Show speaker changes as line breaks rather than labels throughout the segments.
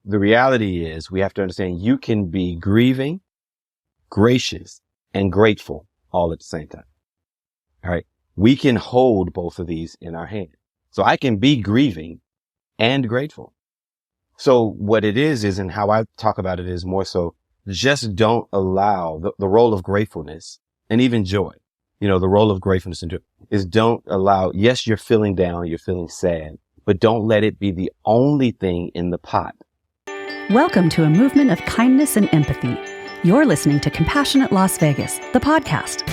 the reality is we have to understand you can be grieving, gracious, and grateful all at the same time. All right. We can hold both of these in our hand. So I can be grieving and grateful. So what it is, and how I talk about it is more so just don't allow the role of gratefulness and even joy. The role of gratefulness and joy is don't allow, yes, you're feeling down, you're feeling sad, but don't let it be the only thing in the pot.
Welcome to a movement of kindness and empathy. You're listening to Compassionate Las Vegas, the podcast.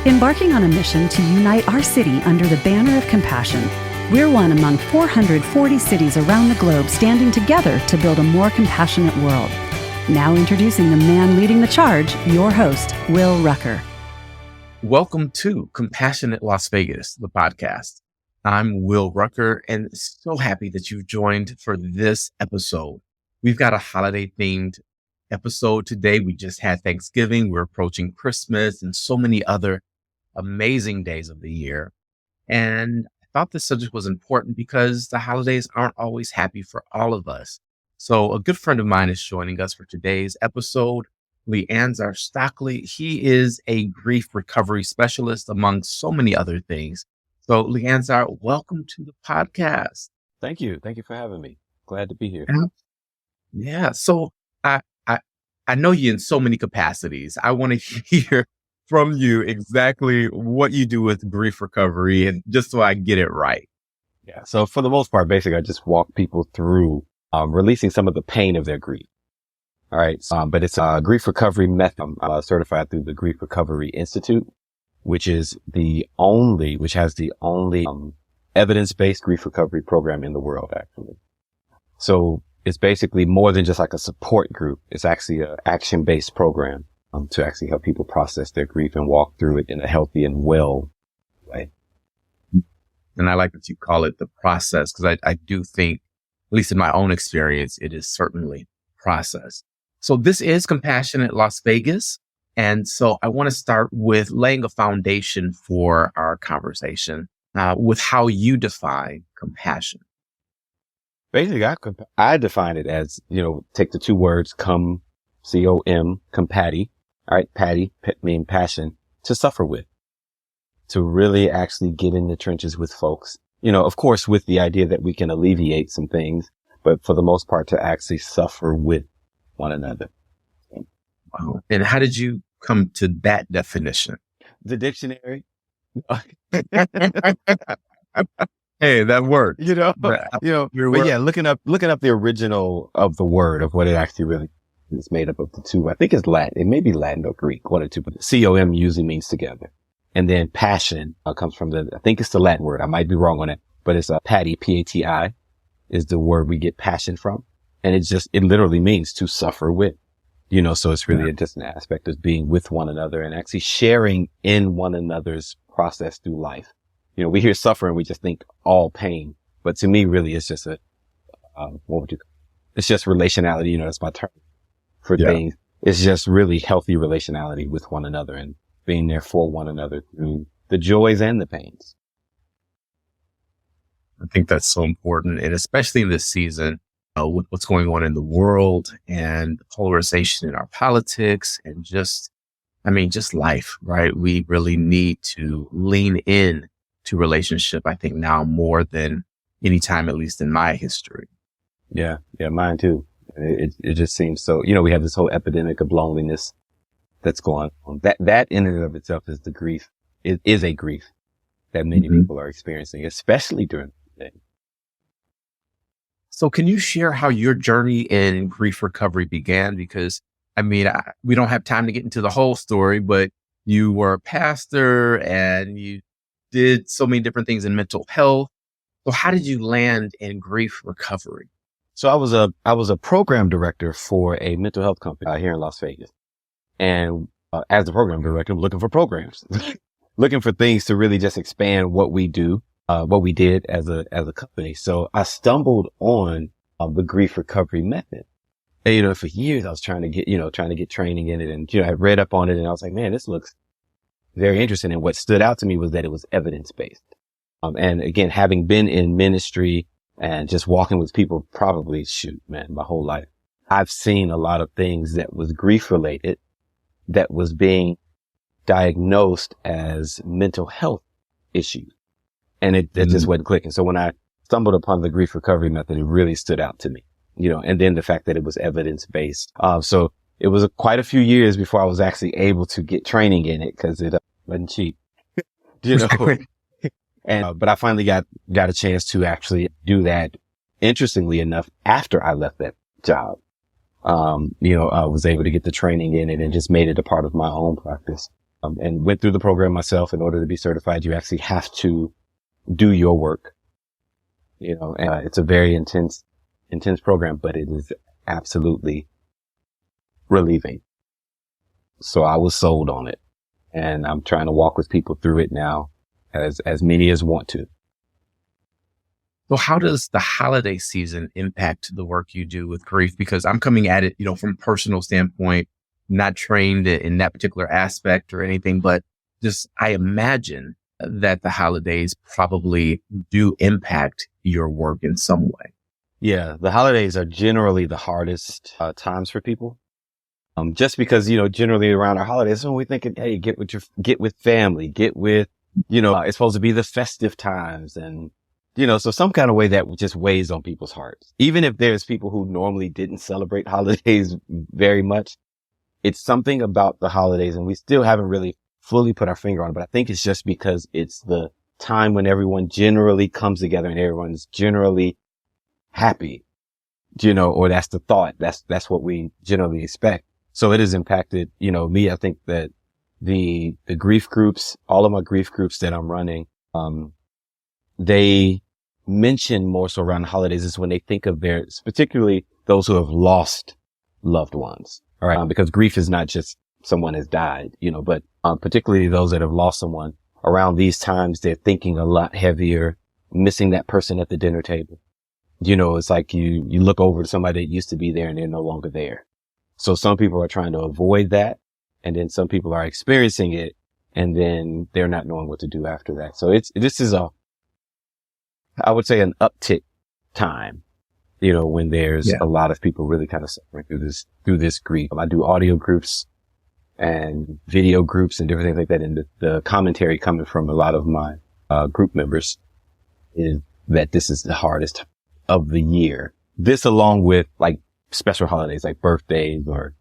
Embarking on a mission to unite our city under the banner of compassion, we're one among 440 cities around the globe standing together to build a more compassionate world. Now introducing the man leading the charge, your host, Will Rucker.
Welcome to Compassionate Las Vegas, the podcast. I'm Will Rucker, and so happy that you've joined for this episode. We've got a holiday-themed episode today. We just had Thanksgiving. We're approaching Christmas and so many other amazing days of the year. And I thought this subject was important because the holidays aren't always happy for all of us. So a good friend of mine is joining us for today's episode, LeAnzar Stockley. He is a grief recovery specialist, among so many other things. So LeAnzar, welcome to the podcast.
Thank you. Thank you for having me. Glad to be here.
Yeah. So I know you in so many capacities. I want to hear from you exactly what you do with grief recovery, and just so I get it right.
Yeah. So for the most part, basically, I just walk people through releasing some of the pain of their grief. All right. But it's a grief recovery method. I'm certified through the Grief Recovery Institute, which has the only evidence-based grief recovery program in the world, actually. So it's basically more than just like a support group. It's actually an action-based program to actually help people process their grief and walk through it in a healthy and well way.
And I like that you call it the process, because I do think, at least in my own experience, it is certainly process. So this is Compassionate Las Vegas. And so I want to start with laying a foundation for our conversation with how you define compassion.
Basically, I define it as, take the two words, C-O-M, compati. All right. Patty, mean passion, to suffer with, to really actually get in the trenches with folks. Of course, with the idea that we can alleviate some things, but for the most part, to actually suffer with one another.
Wow. And how did you come to that definition?
The dictionary.
Hey, that worked.
But yeah, looking up the original of the word of what it actually really is made up of the two. I think it's Latin. It may be Latin or Greek, one or two, but C-O-M usually means together. And then passion comes from I think it's the Latin word. I might be wrong on it, but it's Patti, P-A-T-I is the word we get passion from. And it literally means to suffer with, so it's really just an aspect of being with one another and actually sharing in one another's process through life. We hear suffering, we just think all pain, but to me, really, it's just it's just relationality. That's my term for things. It's just really healthy relationality with one another and being there for one another through the joys and the pains.
I think that's so important. And especially in this season, with what's going on in the world and the polarization in our politics and just life, right? We really need to lean in to relationship, I think, now more than any time, at least in my history.
Yeah, mine too. It just seems so, we have this whole epidemic of loneliness that's going on. That in and of itself is the grief. It is a grief that many people are experiencing, especially during the day.
So can you share how your journey in grief recovery began? Because we don't have time to get into the whole story, but you were a pastor and you did so many different things in mental health. So how did you land in grief recovery?
So I was a program director for a mental health company here in Las Vegas. And as a program director, I'm looking for programs, looking for things to really just expand what we do, what we did as a company. So I stumbled on the grief recovery method. And, for years I was trying to get training in it, and I read up on it, and I was like, man, this looks very interesting. And what stood out to me was that it was evidence-based. And again, having been in ministry and just walking with people probably, my whole life, I've seen a lot of things that was grief related that was being diagnosed as mental health issues. And it just wasn't clicking. So when I stumbled upon the grief recovery method, it really stood out to me, and then the fact that it was evidence based. So it was quite a few years before I was actually able to get training in it because it wasn't cheap, And, but I finally got a chance to actually do that, interestingly enough, after I left that job. I was able to get the training in it and just made it a part of my own practice. And went through the program myself. In order to be certified, you actually have to do your work, and it's a very intense program, but it is absolutely relieving. So I was sold on it, and I'm trying to walk with people through it now, as many as want to.
So how does the holiday season impact the work you do with grief? Because I'm coming at it, from a personal standpoint, not trained in that particular aspect or anything, but just I imagine that the holidays probably do impact your work in some way.
Yeah, the holidays are generally the hardest times for people. Just because, generally around our holidays, when we think, hey, get with family, it's supposed to be the festive times and, so some kind of way that just weighs on people's hearts. Even if there's people who normally didn't celebrate holidays very much, it's something about the holidays, and we still haven't really fully put our finger on it, but I think it's just because it's the time when everyone generally comes together and everyone's generally happy, or that's the thought. That's what we generally expect. So it has impacted, me. I think that the grief groups, all of my grief groups that I'm running, they mention more so around the holidays is when they think of particularly those who have lost loved ones. All right. Because grief is not just someone has died, but particularly those that have lost someone around these times, they're thinking a lot heavier, missing that person at the dinner table. It's like you look over to somebody that used to be there and they're no longer there. So some people are trying to avoid that. And then some people are experiencing it and then they're not knowing what to do after that. So this is I would say an uptick time, when there's a lot of people really kind of suffering through this grief. I do audio groups and video groups and different things like that. And the commentary coming from a lot of my group members is that this is the hardest of the year. This along with like special holidays like birthdays or,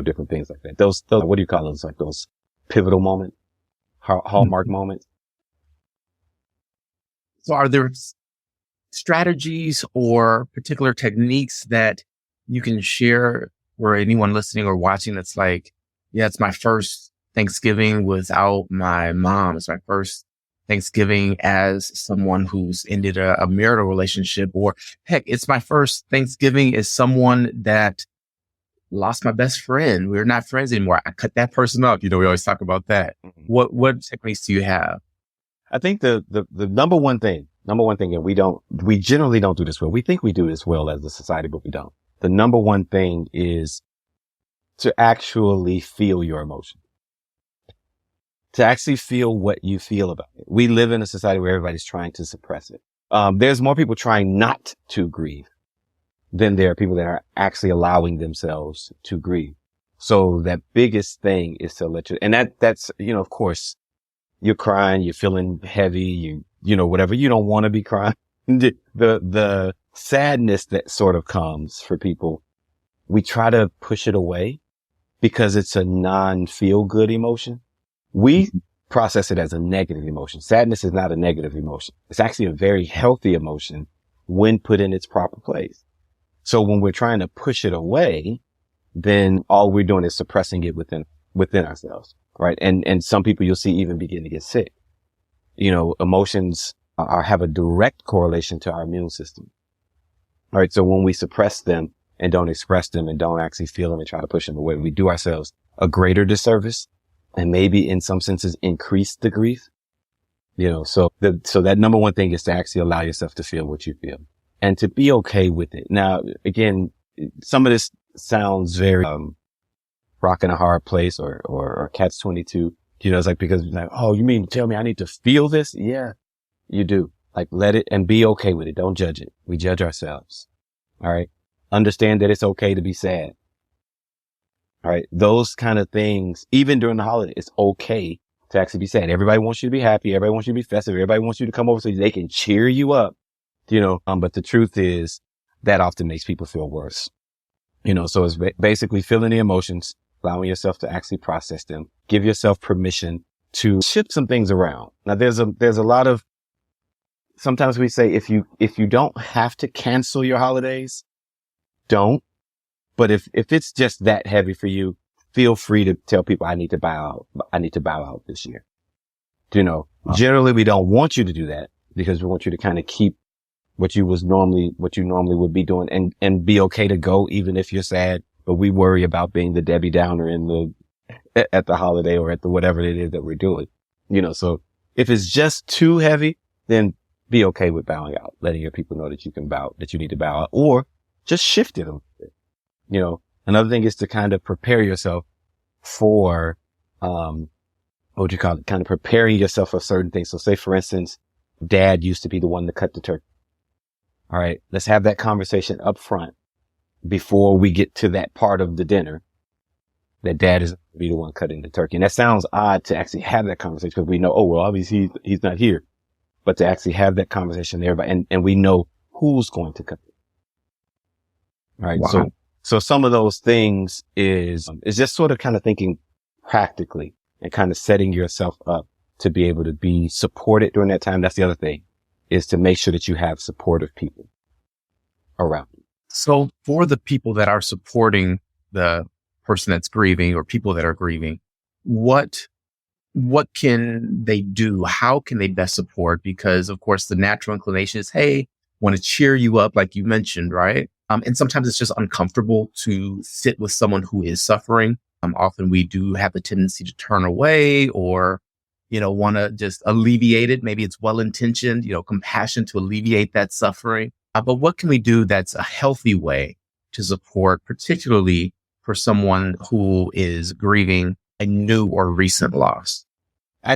different things like that. Those, what do you call those? Like those pivotal moments, hallmark moments.
So are there strategies or particular techniques that you can share for anyone listening or watching that's like, yeah, it's my first Thanksgiving without my mom. It's my first Thanksgiving as someone who's ended a marital relationship, or heck, it's my first Thanksgiving as someone that lost my best friend. We're not friends anymore. I cut that person up. We always talk about that. What techniques do you have?
I think the number one thing, and we generally don't do this well. We think we do this well as a society, but we don't. The number one thing is to actually feel your emotion. To actually feel what you feel about it. We live in a society where everybody's trying to suppress it. There's more people trying not to grieve than there are people that are actually allowing themselves to grieve. So that biggest thing is to let you, and that's, of course, you're crying, you're feeling heavy, whatever. You don't want to be crying. The sadness that sort of comes for people, we try to push it away because it's a non-feel good emotion. We process it as a negative emotion. Sadness is not a negative emotion. It's actually a very healthy emotion when put in its proper place. So when we're trying to push it away, then all we're doing is suppressing it within ourselves. Right. And some people you'll see even begin to get sick. Emotions have a direct correlation to our immune system. All right. So when we suppress them and don't express them and don't actually feel them and try to push them away, we do ourselves a greater disservice and maybe in some senses increase the grief. So that number one thing is to actually allow yourself to feel what you feel and to be okay with it. Now, again, some of this sounds very, rock in a hard place or catch-22. It's like, because like, oh, you mean tell me I need to feel this? Yeah, you do. Like, let it and be okay with it. Don't judge it. We judge ourselves. All right. Understand that it's okay to be sad. All right. Those kind of things, even during the holiday, it's okay to actually be sad. Everybody wants you to be happy. Everybody wants you to be festive. Everybody wants you to come over so they can cheer you up, but the truth is that often makes people feel worse. So it's basically feeling the emotions, allowing yourself to actually process them, give yourself permission to shift some things around. Now there's a lot of, sometimes we say if you don't have to cancel your holidays, don't. But if it's just that heavy for you, feel free to tell people I need to bow out this year. Generally we don't want you to do that because we want you to kind of keep what you normally would be doing and be okay to go even if you're sad. But we worry about being the Debbie Downer at the holiday or at the whatever it is that we're doing. So if it's just too heavy, then be okay with bowing out, letting your people know that you need to bow out, or just shift it a little bit. Another thing is to kind of prepare yourself for, what would you call it? Kind of preparing yourself for certain things. So say, for instance, dad used to be the one to cut the turkey. All right. Let's have that conversation up front before we get to that part of the dinner that dad is going to be the one cutting the turkey. And that sounds odd to actually have that conversation because we know, oh, well, obviously he's not here, but to actually have that conversation there, and we know who's going to cut it. All right.
Wow.
So some of those things is just sort of kind of thinking practically and kind of setting yourself up to be able to be supported during that time. That's the other thing, is to make sure that you have supportive people around you.
So for the people that are supporting the person that's grieving or people that are grieving, what can they do? How can they best support? Because of course the natural inclination is, hey, want to cheer you up, like you mentioned, right? And sometimes it's just uncomfortable to sit with someone who is suffering. Often we do have the tendency to turn away or, want to just alleviate it. Maybe it's well-intentioned, compassion to alleviate that suffering. But what can we do that's a healthy way to support, particularly for someone who is grieving a new or recent loss?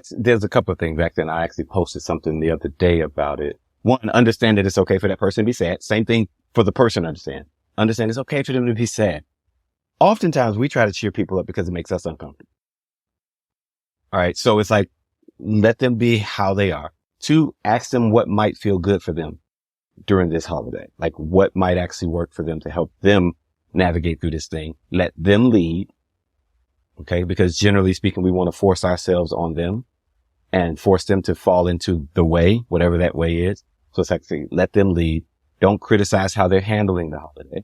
There's a couple of things back then. I actually posted something the other day about it. One, understand that it's okay for that person to be sad. Same thing for the person to understand. Understand it's okay for them to be sad. Oftentimes we try to cheer people up because it makes us uncomfortable. All right. So it's like, let them be how they are. Two, ask them what might feel good for them during this holiday. Like what might actually work for them to help them navigate through this thing. Let them lead. Okay. Because generally speaking, we want to force ourselves on them and force them to fall into the way, whatever that way is. So it's actually let them lead. Don't criticize how they're handling the holiday.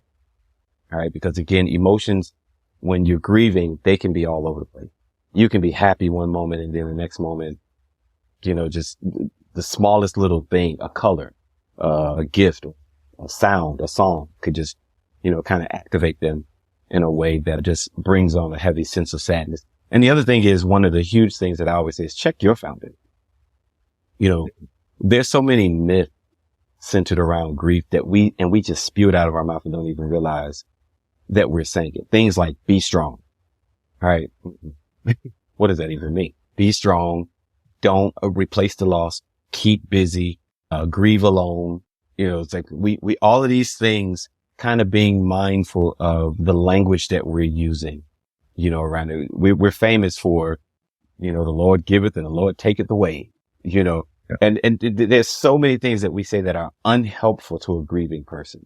All right. Because again, emotions, when you're grieving, they can be all over the place. You can be happy one moment and then the next moment, just the smallest little thing, a color, a gift, a sound, a song could just, kind of activate them in a way that just brings on a heavy sense of sadness. And the other thing is, one of the huge things that I always say is check your foundation. There's so many myths centered around grief that we just spew it out of our mouth and don't even realize that we're saying it. Things like be strong. All right. What does that even mean? Be strong. Don't replace the loss. Keep busy. Grieve alone. It's like we all of these things, kind of being mindful of the language that we're using, around it. We're famous for, the Lord giveth and the Lord taketh away, and there's so many things that we say that are unhelpful to a grieving person.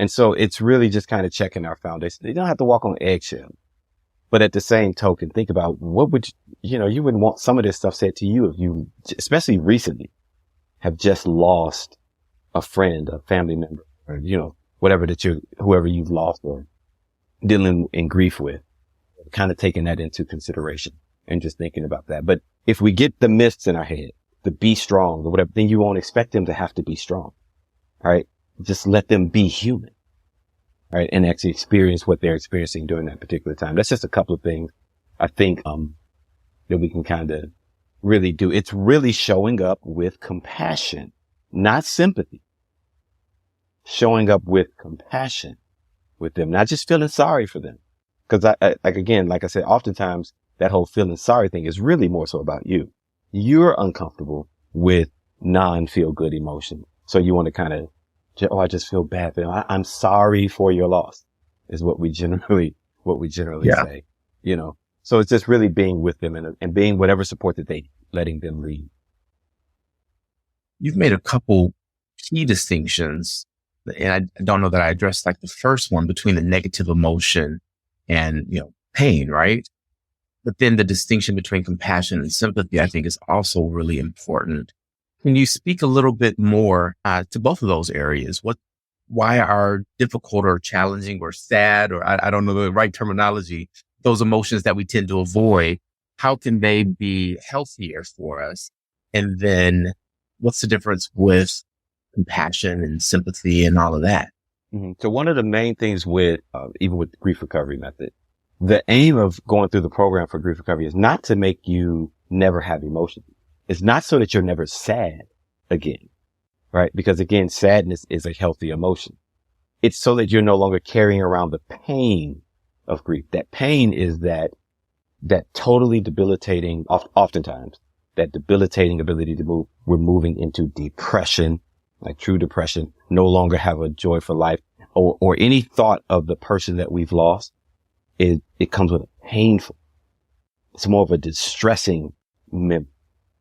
And so it's really just kind of checking our foundation. You don't have to walk on eggshells, but at the same token, think about what would you wouldn't want some of this stuff said to you if you, especially recently, have just lost a friend, a family member, or, whatever whoever you've lost or dealing in grief with, kind of taking that into consideration and just thinking about that. But if we get the myths in our head, the be strong or whatever, then you won't expect them to have to be strong. All right. Just let them be human. All right. And actually experience what they're experiencing during that particular time. That's just a couple of things I think, that we can kind of really do. It's really showing up with compassion, not sympathy. Showing up with compassion with them, not just feeling sorry for them. Cause like I said, oftentimes that whole feeling sorry thing is really more so about you. You're uncomfortable with non-feel good emotion. So you want to kind of oh, I just feel bad for them. I'm sorry for your loss is what we generally say, you know. So it's just really being with them and being whatever support that they, letting them lead.
You've made a couple key distinctions, and I don't know that I addressed like the first one between the negative emotion and, you know, pain, right? But then the distinction between compassion and sympathy, I think, is also really important. Can you speak a little bit more to both of those areas? Why are difficult or challenging or sad, or I don't know the right terminology, those emotions that we tend to avoid, how can they be healthier for us? And then what's the difference with compassion and sympathy and all of that?
Mm-hmm. So one of the main things with, even with the grief recovery method, the aim of going through the program for grief recovery is not to make you never have emotion. It's not so that you're never sad again, right? Because again, sadness is a healthy emotion. It's so that you're no longer carrying around the pain of grief. That pain is that totally debilitating, oftentimes, that debilitating ability to move. We're moving into depression, like true depression, no longer have a joy for life, or any thought of the person that we've lost. It comes with a painful. It's more of a distressing memory.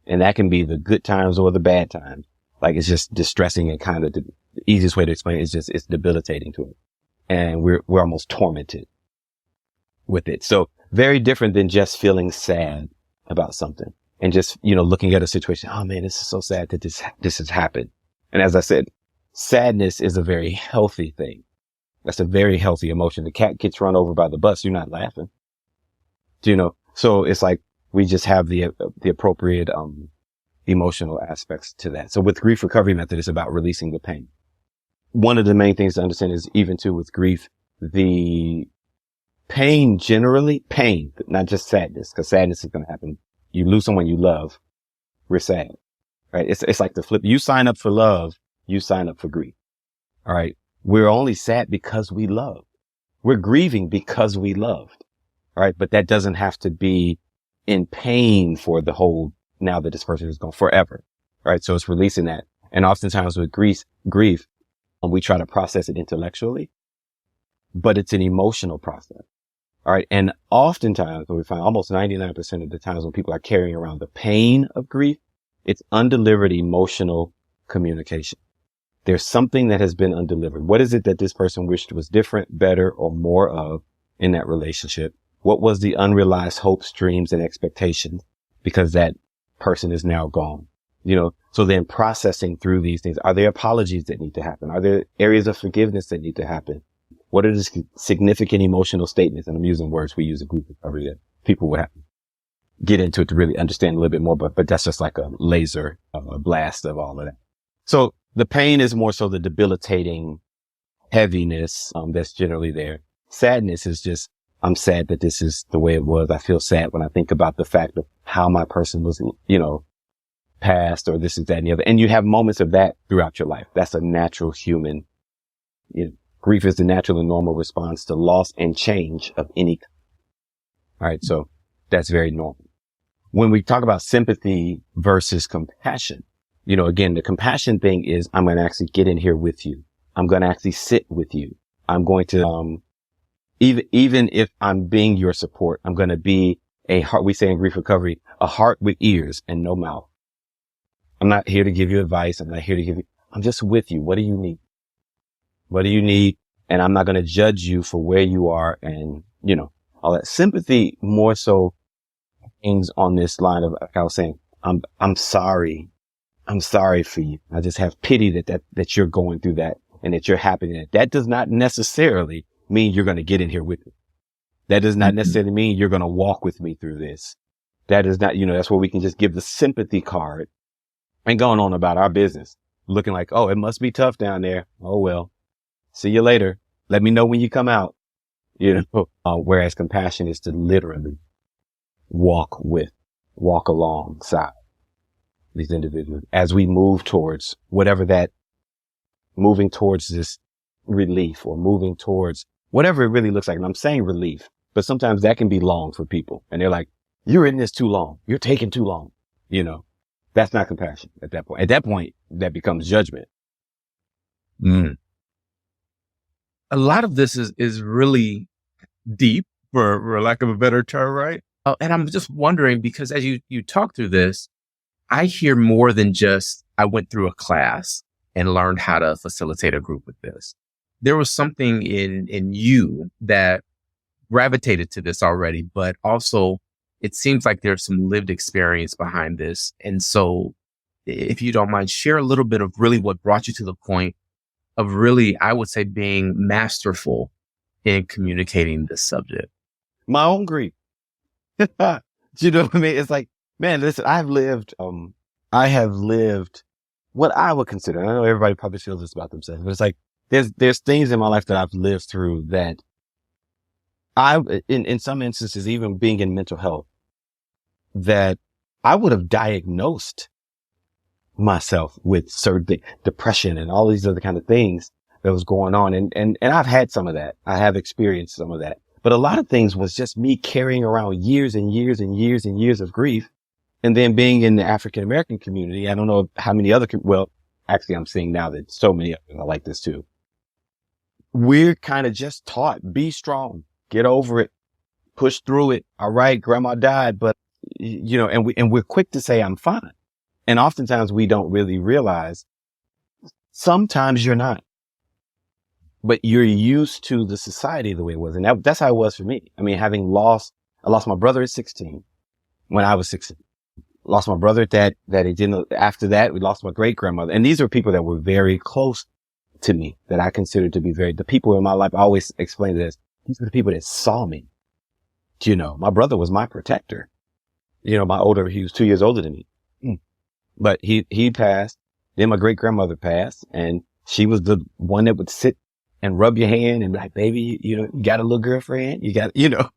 And that can be the good times or the bad times. Like it's just distressing and kind of the easiest way to explain it is just it's debilitating to it. And we're almost tormented with it. So very different than just feeling sad about something and just, you know, looking at a situation. Oh man, this is so sad that this has happened. And as I said, sadness is a very healthy thing. That's a very healthy emotion. The cat gets run over by the bus. You're not laughing. You know, so it's like we just have the appropriate, emotional aspects to that. So with grief recovery method, it's about releasing the pain. One of the main things to understand is even too with grief, the pain, not just sadness, because sadness is going to happen. You lose someone you love. We're sad, right? It's like the flip. You sign up for love. You sign up for grief. All right. We're only sad because we love. We're grieving because we loved. All right. But that doesn't have to be in pain for the whole, now that this person is gone forever. Right. So it's releasing that. And oftentimes with grief, we try to process it intellectually, but it's an emotional process. All right. And oftentimes we find almost 99% of the times when people are carrying around the pain of grief, it's undelivered emotional communication. There's something that has been undelivered. What is it that this person wished was different, better, or more of in that relationship? What was the unrealized hopes, dreams, and expectations? Because that person is now gone. You know, so then processing through these things. Are there apologies that need to happen? Are there areas of forgiveness that need to happen? What are the significant emotional statements? And I'm using words we use in group recovery that people would have to get into it to really understand a little bit more, but that's just like a laser, a blast of all of that. So the pain is more so the debilitating heaviness, that's generally there. Sadness is just, I'm sad that this is the way it was. I feel sad when I think about the fact of how my person was, you know, passed, or this is that and the other. And you have moments of that throughout your life. That's a natural human, you know, grief is the natural and normal response to loss and change of any kind. All right. So that's very normal. When we talk about sympathy versus compassion, you know, again, the compassion thing is I'm going to actually get in here with you. I'm going to actually sit with you. I'm going to, even if I'm being your support, I'm going to be a heart. We say in grief recovery, a heart with ears and no mouth. I'm not here to give you advice. I'm not here to I'm just with you. What do you need? What do you need? And I'm not going to judge you for where you are and, you know, all that. Sympathy more so things on this line of, like I was saying, I'm sorry. I'm sorry for you. I just have pity that you're going through that and that you're happy in it. That does not necessarily mean you're going to get in here with me. That does not necessarily mean you're going to walk with me through this. That is not, you know, that's where we can just give the sympathy card and going on about our business, looking like, oh, it must be tough down there. Oh, well, see you later. Let me know when you come out, you know, whereas compassion is to literally walk alongside these individuals as we move towards moving towards this relief or moving towards whatever it really looks like. And I'm saying relief, but sometimes that can be long for people. And they're like, you're in this too long. You're taking too long. You know, that's not compassion at that point. At that point, that becomes judgment.
Mm. A lot of this is really deep, for lack of a better term, right? And I'm just wondering, because as you talk through this, I hear more than just, I went through a class and learned how to facilitate a group with this. There was something in you that gravitated to this already, but also it seems like there's some lived experience behind this. And so if you don't mind, share a little bit of really what brought you to the point of really, I would say, being masterful in communicating this subject.
My own grief. Do you know what I mean? It's like, man, listen, I have lived what I would consider, and I know everybody probably feels this about themselves, but it's like, there's things in my life that I've lived through that in some instances, even being in mental health, that I would have diagnosed myself with certain depression and all these other kind of things that was going on. And I've had some of that. I have experienced some of that, but a lot of things was just me carrying around years and years and years and years of grief. And then being in the African American community, I don't know how many other, well, actually I'm seeing now that so many of them are like this too. We're kind of just taught, be strong, get over it, push through it. All right, grandma died, but you know, and we're quick to say I'm fine. And oftentimes we don't really realize sometimes you're not, but you're used to the society the way it was. And that's how it was for me. I mean, I lost my brother at 16 when I was 16. Lost my brother after that, we lost my great grandmother. And these are people that were very close to me that I considered to be the people in my life. I always explain this. These were the people that saw me. You know, my brother was my protector. You know, he was 2 years older than me. But he passed. Then my great grandmother passed, and she was the one that would sit and rub your hand and be like, baby, you know, you got a little girlfriend, you got, you know,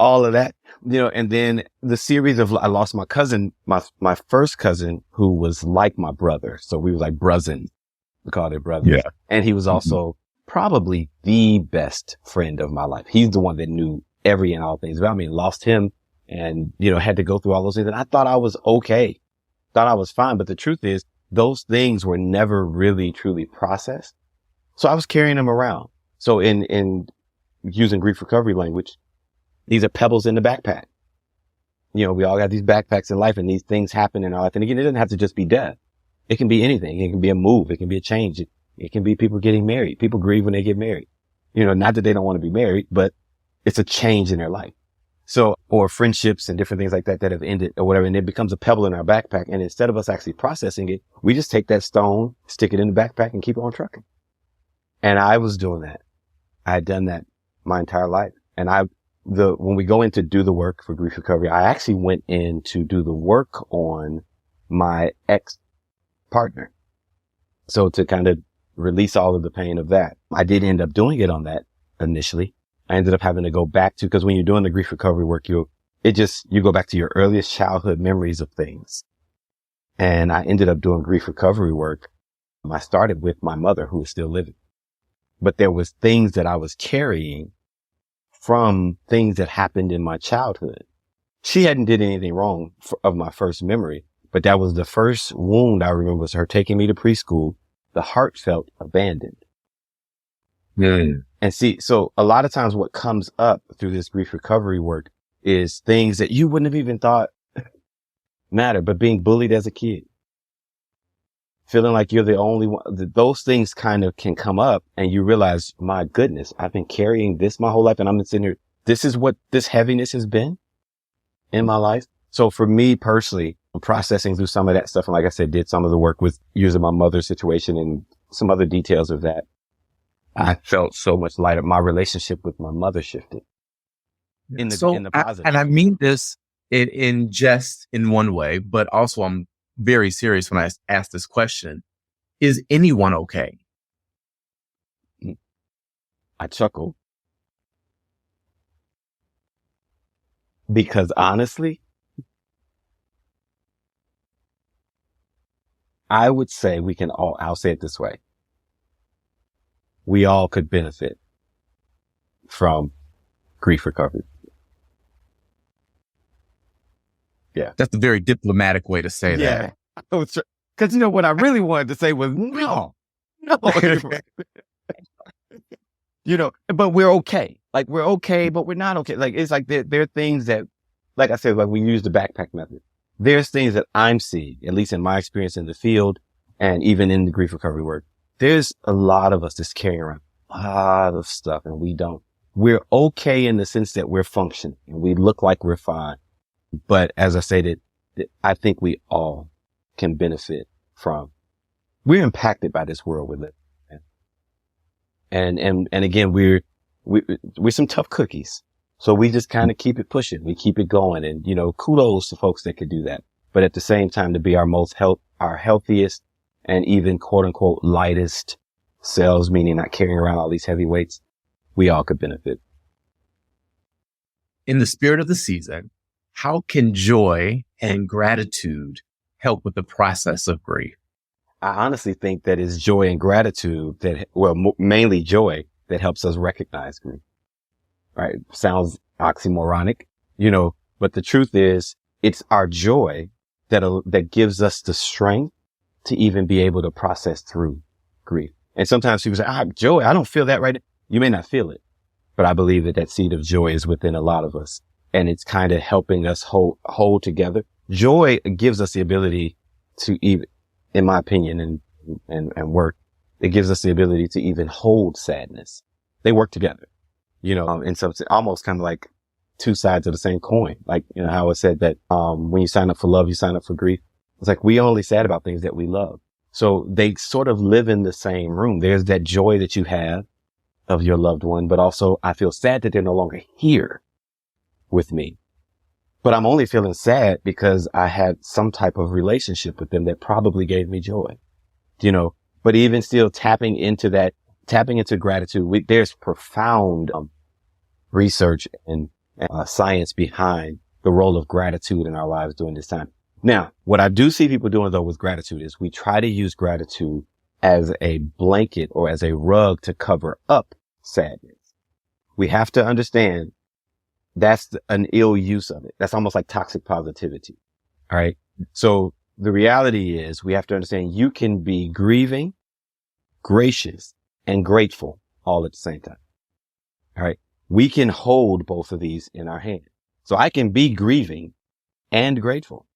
all of that, you know. And then the series of, I lost my cousin, my first cousin, who was like my brother. So we were like brothers. We called it brothers.
Yeah.
And he was also probably the best friend of my life. He's the one that knew every and all things about me. Lost him and, you know, had to go through all those things. And I thought I was okay. Thought I was fine. But the truth is, those things were never really truly processed. So I was carrying them around. So in using grief recovery language, these are pebbles in the backpack. You know, we all got these backpacks in life, and these things happen in our life. And again, it doesn't have to just be death. It can be anything. It can be a move. It can be a change. It can be people getting married. People grieve when they get married. You know, not that they don't want to be married, but it's a change in their life. So, or friendships and different things like that have ended or whatever. And it becomes a pebble in our backpack. And instead of us actually processing it, we just take that stone, stick it in the backpack, and keep on trucking. And I was doing that. I had done that my entire life. And when we go in to do the work for grief recovery, I actually went in to do the work on my ex-partner. So to kind of release all of the pain of that. I did end up doing it on that initially. I ended up having to go back to, because when you're doing the grief recovery work, you go back to your earliest childhood memories of things. And I ended up doing grief recovery work. I started with my mother, who was still living, but there was things that I was carrying from things that happened in my childhood. She hadn't did anything wrong of my first memory, but that was the first wound I remember, was her taking me to preschool. The heart felt abandoned.
Mm.
And see, so a lot of times what comes up through this grief recovery work is things that you wouldn't have even thought matter, but being bullied as a kid, feeling like you're the only one, those things kind of can come up, and you realize, my goodness, I've been carrying this my whole life, and I'm sitting here. This is what this heaviness has been in my life. So for me personally, I'm processing through some of that stuff. And like I said, did some of the work with using my mother's situation and some other details of that. I felt so much lighter. My relationship with my mother shifted in the positive.
And I mean this in jest in one way, but also I'm very serious when I ask this question. Is anyone okay?
I chuckle because honestly, I would say I'll say it this way. We all could benefit from grief recovery. Yeah.
That's a very diplomatic way to say that.
Because, you know, what I really wanted to say was, no, No. But we're okay. Like, we're okay, but we're not okay. Like, it's like there are things that, like I said, like we use the backpack method. There's things that I'm seeing, at least in my experience in the field and even in the grief recovery work. There's a lot of us that's carrying around a lot of stuff and we don't. We're okay in the sense that we're functioning and we look like we're fine. But as I stated, I think we all can benefit from, we're impacted by this world we live in. And again, we're some tough cookies. So we just kind of keep it pushing. We keep it going. And, kudos to folks that could do that. But at the same time, to be our healthiest and even quote unquote lightest selves, meaning not carrying around all these heavy weights, we all could benefit.
In the spirit of the season, how can joy and gratitude help with the process of grief?
I honestly think that it's joy and gratitude mainly joy that helps us recognize grief. Right? Sounds oxymoronic, but the truth is it's our joy that gives us the strength to even be able to process through grief. And sometimes people say, joy, I don't feel that right. You may not feel it, but I believe that seed of joy is within a lot of us. And it's kind of helping us hold together. Joy gives us the ability to even, in my opinion and work, it gives us the ability to even hold sadness. They work together, in some sense, almost kind of like two sides of the same coin. Like, how it said that, when you sign up for love, you sign up for grief. It's like, we only sad about things that we love. So they sort of live in the same room. There's that joy that you have of your loved one, but also I feel sad that they're no longer here with me. But I'm only feeling sad because I had some type of relationship with them that probably gave me joy, but even still tapping into gratitude. There's profound research and science behind the role of gratitude in our lives during this time. Now, what I do see people doing though with gratitude is we try to use gratitude as a blanket or as a rug to cover up sadness. We have to understand that's an ill use of it. That's almost like toxic positivity. All right. So the reality is we have to understand you can be grieving, gracious, and grateful all at the same time. All right. We can hold both of these in our hand. So I can be grieving and grateful.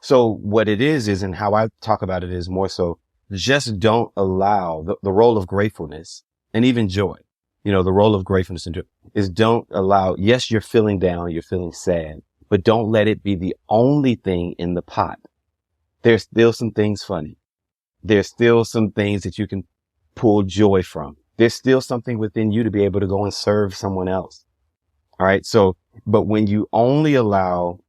So what it is, and how I talk about it is more so just don't allow the role of gratefulness and even joy. The role of gratefulness and joy is don't allow, yes, you're feeling down, you're feeling sad, but don't let it be the only thing in the pot. There's still some things funny. There's still some things that you can pull joy from. There's still something within you to be able to go and serve someone else. All right. So, but when you only allow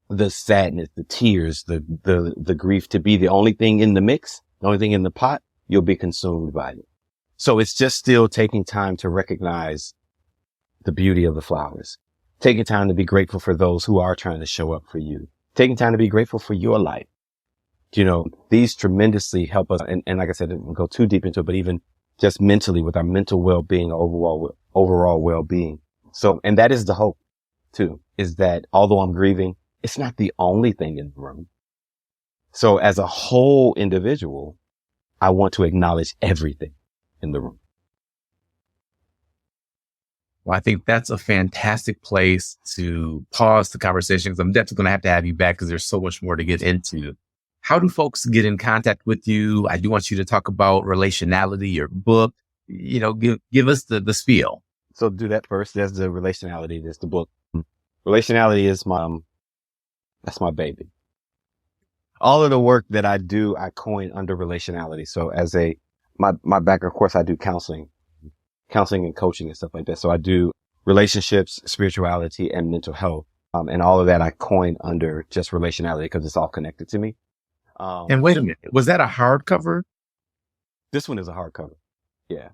the sadness, the tears, the grief to be the only thing in the mix, the only thing in the pot, you'll be consumed by it. So it's just still taking time to recognize the beauty of the flowers, taking time to be grateful for those who are trying to show up for you, taking time to be grateful for your life. These tremendously help us. And like I said, I didn't go too deep into it, but even just mentally with our mental well-being, overall well-being. So, and that is the hope too, is that although I'm grieving, it's not the only thing in the room. So as a whole individual, I want to acknowledge everything in the room.
Well, I think that's a fantastic place to pause the conversation, because I'm definitely going to have you back because there's so much more to get into. How do folks get in contact with you? I do want you to talk about Relationality, your book. Give us the spiel.
So do that first. There's the Relationality. There's the book. Relationality is that's my baby. All of the work that I do, I coin under Relationality. So as my background, of course, I do counseling and coaching and stuff like that. So I do relationships, spirituality, and mental health. And all of that I coin under just Relationality because it's all connected to me.
And wait a minute, was that a hardcover?
This one is a hardcover. Yeah.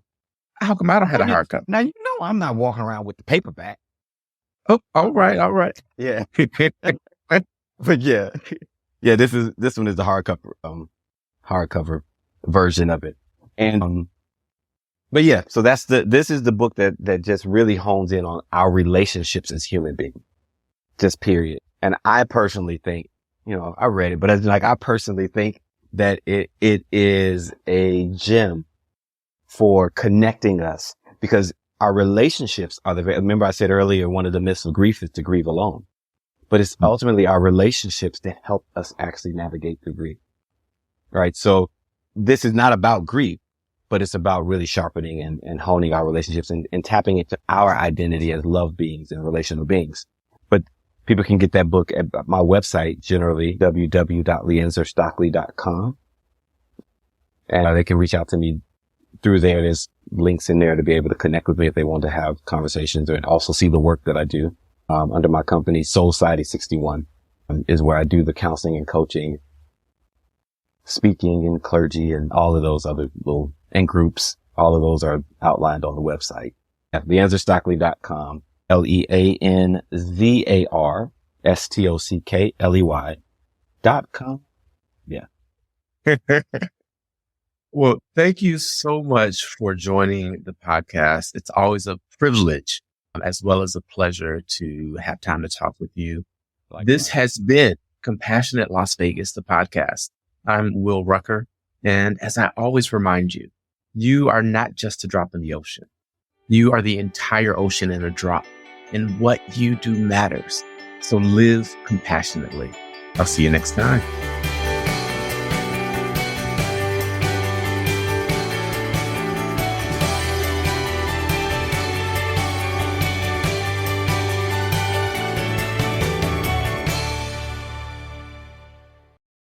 How come I don't have a hardcover?
Now, I'm not walking around with the paperback.
Oh, all right.
Yeah. But yeah, this one is the hardcover version of it. And, but yeah, so this is the book that just really hones in on our relationships as human beings, just period. And I personally think, I read it, but I personally think that it is a gem for connecting us, because our relationships are remember I said earlier, one of the myths of grief is to grieve alone, but it's ultimately our relationships that help us actually navigate through grief. Right. So this is not about grief, but it's about really sharpening and honing our relationships and tapping into our identity as love beings and relational beings. But people can get that book at my website, generally, www.LeAnzarStockley.com. And they can reach out to me through there. There's links in there to be able to connect with me if they want to have conversations, and also see the work that I do under my company, Soul Society 61, is where I do the counseling and coaching, speaking and clergy, and all of those other little, and groups. All of those are outlined on the website at LeAnzarStockley.com, LeAnzarStockley.com. Yeah.
Well, thank you so much for joining the podcast. It's always a privilege as well as a pleasure to have time to talk with you. This has been Compassionate Las Vegas, the podcast. I'm Will Rucker. And as I always remind you, you are not just a drop in the ocean. You are the entire ocean in a drop. And what you do matters. So live compassionately. I'll see you next time.